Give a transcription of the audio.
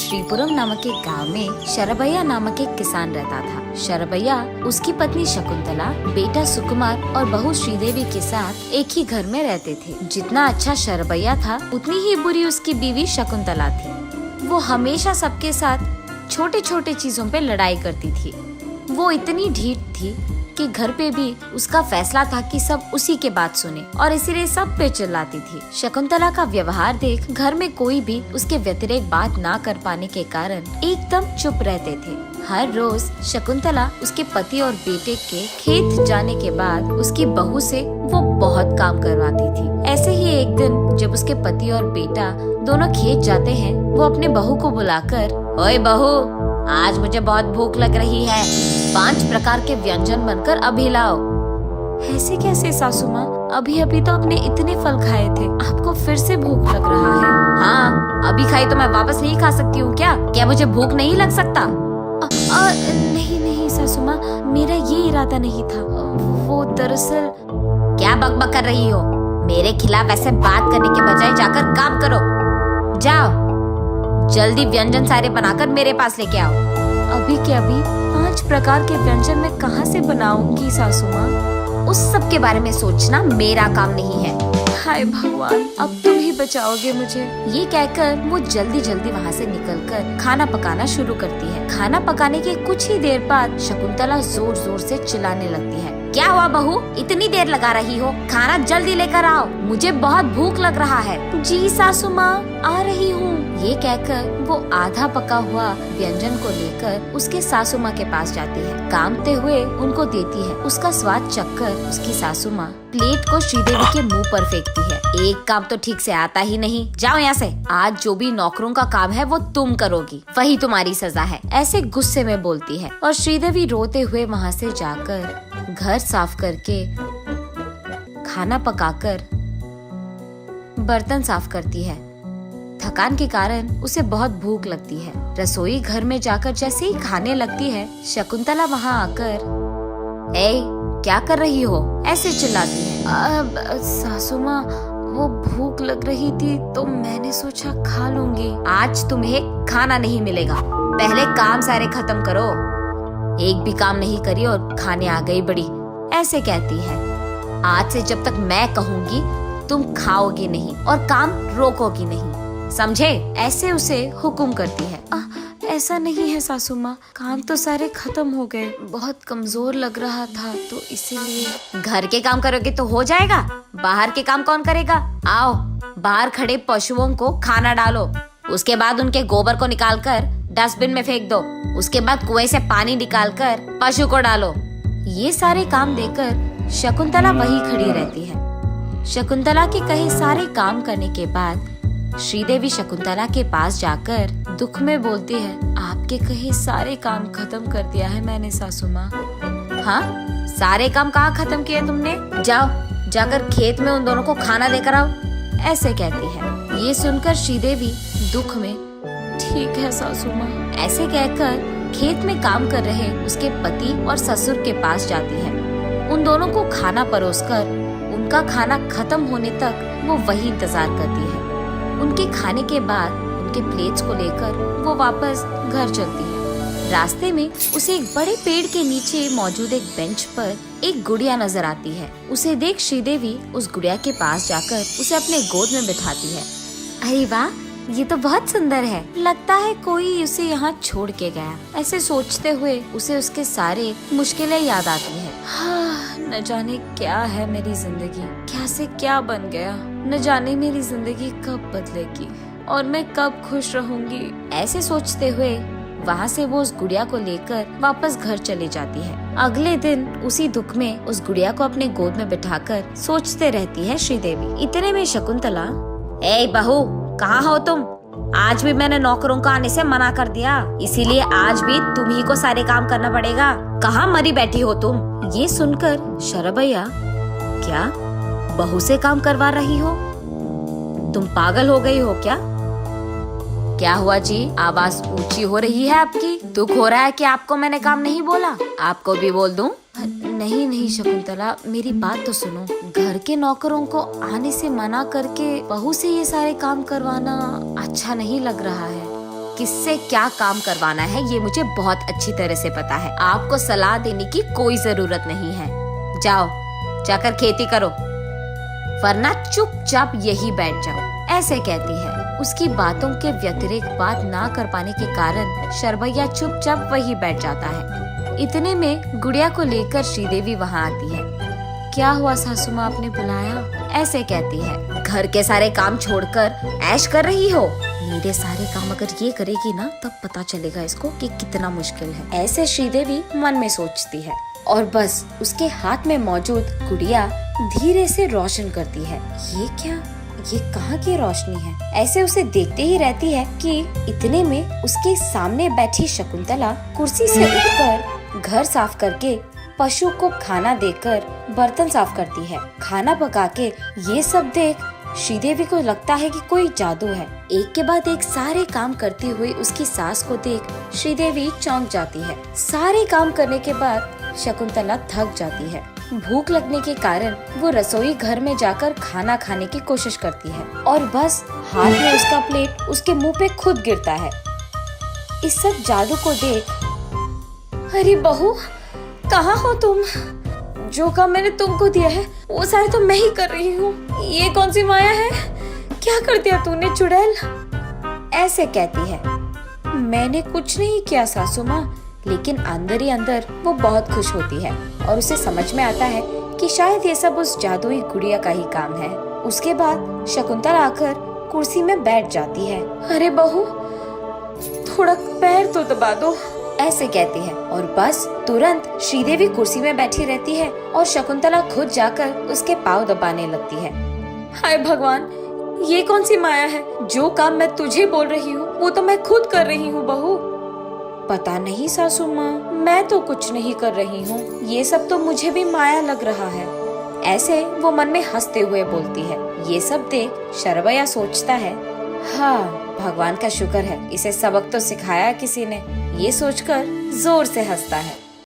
श्रीपुरम नामक एक गांव में शरभैया नामक एक किसान रहता था। शरभैया, उसकी पत्नी शकुंतला, बेटा सुकुमार और बहू श्रीदेवी के साथ एक ही घर में रहते थे। जितना अच्छा शरभैया था, उतनी ही बुरी उसकी बीवी शकुंतला थी। वो हमेशा सबके साथ छोटे छोटे चीजों पे लड़ाई करती थी। वो इतनी ढीठ थी कि घर पे भी उसका फैसला था कि सब उसी के बात सुने और इसीलिए सब पे चिल्लाती थी। शकुंतला का व्यवहार देख घर में कोई भी उसके व्यतिरेक बात ना कर पाने के कारण एकदम चुप रहते थे। हर रोज शकुंतला उसके पति और बेटे के खेत जाने के बाद उसकी बहू से वो बहुत काम करवाती थी। ऐसे ही एक दिन जब उसके पति और बेटा दोनों खेत जाते हैं, वो अपने बहू को बुलाकर, ओए बहू, आज मुझे बहुत भूख लग रही है, 5 प्रकार के व्यंजन बनकर अभी लाओ। ऐसे कैसे सासू माँ, अभी अभी तो आपने इतने फल खाए थे, आपको फिर से भूख लग रहा है? हाँ, अभी खाई तो मैं वापस नहीं खा सकती हूँ क्या? क्या मुझे भूख नहीं लग सकता? नहीं नहीं सासू माँ, मेरा ये इरादा नहीं था। वो दरअसल। क्या बकबक कर रही हो? मेरे खिलाफ ऐसे बात करने के बजाय जाकर काम करो। जाओ, जल्दी व्यंजन सारे बनाकर मेरे पास लेके आओ। अभी के अभी 5 प्रकार के व्यंजन मैं कहाँ से बनाऊंगी सासू माँ? उस सब के बारे में सोचना मेरा काम नहीं है। हाय भगवान, अब तुम ही बचाओगे मुझे। ये कहकर वो जल्दी जल्दी वहाँ से निकलकर खाना पकाना शुरू करती है। खाना पकाने के कुछ ही देर बाद शकुंतला जोर जोर से चिल्लाने लगती है। क्या हुआ बहू, इतनी देर लगा रही हो? खाना जल्दी लेकर आओ, मुझे बहुत भूख लग रहा है। जी सासू माँ, आ रही हूँ। ये कहकर वो आधा पका हुआ व्यंजन को लेकर उसके सासू माँ के पास जाती है। कामते हुए उनको देती है। उसका स्वाद चखकर उसकी सासू माँ प्लेट को श्रीदेवी के मुंह पर फेंकती है। एक काम तो ठीक से आता ही नहीं, जाओ यहाँ से। आज जो भी नौकरों का काम है वो तुम करोगी, वही तुम्हारी सजा है। ऐसे गुस्से में बोलती है और श्रीदेवी रोते हुए वहाँ से जाकर घर साफ करके, खाना पकाकर, बर्तन साफ करती है। थकान के कारण उसे बहुत भूख लगती है। रसोई घर में जाकर जैसे ही खाने लगती है, शकुंतला वहाँ आकर, ए, क्या कर रही हो? ऐसे चिल्लाती है। सासू माँ, वो भूख लग रही थी तो मैंने सोचा खा लूंगी। आज तुम्हें खाना नहीं मिलेगा, पहले काम सारे खत्म करो। एक भी काम नहीं करी और खाने आ गई बड़ी, ऐसे कहती है। आज से जब तक मैं कहूँगी तुम खाओगी नहीं और काम रोकोगी नहीं, समझे? ऐसे उसे हुक्म करती है। ऐसा नहीं है सासू माँ, काम तो सारे खत्म हो गए, बहुत कमजोर लग रहा था तो इसीलिए। घर के काम करोगे तो हो जाएगा, बाहर के काम कौन करेगा? आओ, बाहर खड़े पशुओं को खाना डालो, उसके बाद उनके गोबर को निकालकर डस्टबिन में फेंक दो, उसके बाद कुएं से पानी निकालकर पशु को डालो। ये सारे काम देकर शकुंतला वही खड़ी रहती है। शकुंतला के कहे सारे काम करने के बाद श्रीदेवी शकुंतला के पास जाकर दुख में बोलती है, आपके कहे सारे काम खत्म कर दिया है मैंने सासू माँ। हाँ, सारे काम कहाँ खत्म किए तुमने? जाओ, जाकर खेत में उन दोनों को खाना देकर आओ, ऐसे कहती है। ये सुनकर श्रीदेवी दुख में, ठीक है सासू माँ, ऐसे कहकर खेत में काम कर रहे उसके पति और ससुर के पास जाती है। उन दोनों को खाना परोसकर उनका खाना खत्म होने तक वो वही इंतजार करती है। उनके खाने के बाद उनके प्लेट्स को लेकर वो वापस घर चलती है। रास्ते में उसे एक बड़े पेड़ के नीचे मौजूद एक बेंच पर एक गुड़िया नजर आती है। उसे देख श्रीदेवी उस गुड़िया के पास जाकर उसे अपने गोद में बिठाती है। अरे वाह, ये तो बहुत सुंदर है, लगता है कोई उसे यहाँ छोड़ के गया। ऐसे सोचते हुए उसे उसके सारे मुश्किलें याद आती है। हाँ, न जाने क्या है मेरी जिंदगी, क्या से क्या बन गया, न जाने मेरी जिंदगी कब बदलेगी और मैं कब खुश रहूंगी। ऐसे सोचते हुए वहाँ से वो उस गुड़िया को लेकर वापस घर चली जाती है। अगले दिन उसी दुख में उस गुड़िया को अपने गोद में बिठाकर सोचते रहती है श्रीदेवी। इतने में शकुंतला, ए बहू, कहाँ हो तुम? आज भी मैंने नौकरों को आने से मना कर दिया, इसीलिए आज भी तुम ही को सारे काम करना पड़ेगा। कहाँ मरी बैठी हो तुम? ये सुनकर शरभैया, क्या बहू से काम करवा रही हो? तुम पागल हो गई हो क्या? क्या हुआ जी, आवाज ऊंची हो रही है आपकी? दुख हो रहा है कि आपको मैंने काम नहीं बोला? आपको भी बोल दूं? नहीं नहीं शकुंतला, मेरी बात तो सुनो। घर के नौकरों को आने से मना करके बहू से ये सारे काम करवाना अच्छा नहीं लग रहा है। किससे क्या काम करवाना है ये मुझे बहुत अच्छी तरह से पता है। आपको सलाह देने की कोई जरूरत नहीं है। जाओ, जाकर खेती करो, वरना चुपचाप यही बैठ जाओ, ऐसे कहती है। उसकी बातों के व्यतिरिक्त बात ना कर पाने के कारण शरभैया चुपचाप वही बैठ जाता है। इतने में गुड़िया को लेकर श्रीदेवी वहाँ आती है। क्या हुआ सासू माँ, आपने बुलाया? ऐसे कहती है। घर के सारे काम छोड़कर ऐश कर रही हो? मेरे सारे काम अगर ये करेगी ना तब पता चलेगा इसको कि कितना मुश्किल है, ऐसे श्रीदेवी मन में सोचती है। और बस उसके हाथ में मौजूद गुड़िया धीरे से रोशन करती है। ये क्या, ये कहाँ की रोशनी है? ऐसे उसे देखते ही रहती है कि इतने में उसके सामने बैठी शकुंतला कुर्सी से उठकर घर साफ करके पशु को खाना देकर बर्तन साफ करती है। खाना पका के ये सब देख श्रीदेवी को लगता है कि कोई जादू है। एक के बाद एक सारे काम करती हुई उसकी सास को देख श्रीदेवी चौंक जाती है। सारे काम करने के बाद शकुंतला थक जाती है। भूख लगने के कारण वो रसोई घर में जाकर खाना खाने की कोशिश करती है और बस हाथ में उसका प्लेट उसके मुंह पे खुद गिरता है। इस सब जादू को देख, अरे बहू, कहाँ हो तुम? जो काम मैंने तुमको दिया है वो सारे तो मैं ही कर रही हूँ। ये कौन सी माया है? क्या कर दिया तूने चुड़ैल? ऐसे कहती है। मैंने कुछ नहीं किया सासू माँ, लेकिन अंदर ही अंदर वो बहुत खुश होती है और उसे समझ में आता है कि शायद ये सब उस जादुई गुड़िया का ही काम है। उसके बाद शकुंतला आकर कुर्सी में बैठ जाती है। अरे बहू, थोड़ा पैर तो दबा दो, ऐसे कहती है। और बस तुरंत श्रीदेवी कुर्सी में बैठी रहती है और शकुंतला खुद जाकर उसके पाँव दबाने लगती है। हाय भगवान, ये कौन सी माया है? जो काम मैं तुझे बोल रही हूँ वो तो मैं खुद कर रही हूँ बहू। पता नहीं सासू माँ, मैं तो कुछ नहीं कर रही हूँ, ये सब तो मुझे भी माया लग रहा है, ऐसे वो मन में हंसते हुए बोलती है। ये सब देख शरभैया सोचता है, हाँ भगवान का शुक्र है, इसे सबक तो सिखाया किसी ने। ये सोचकर जोर से हंसता है।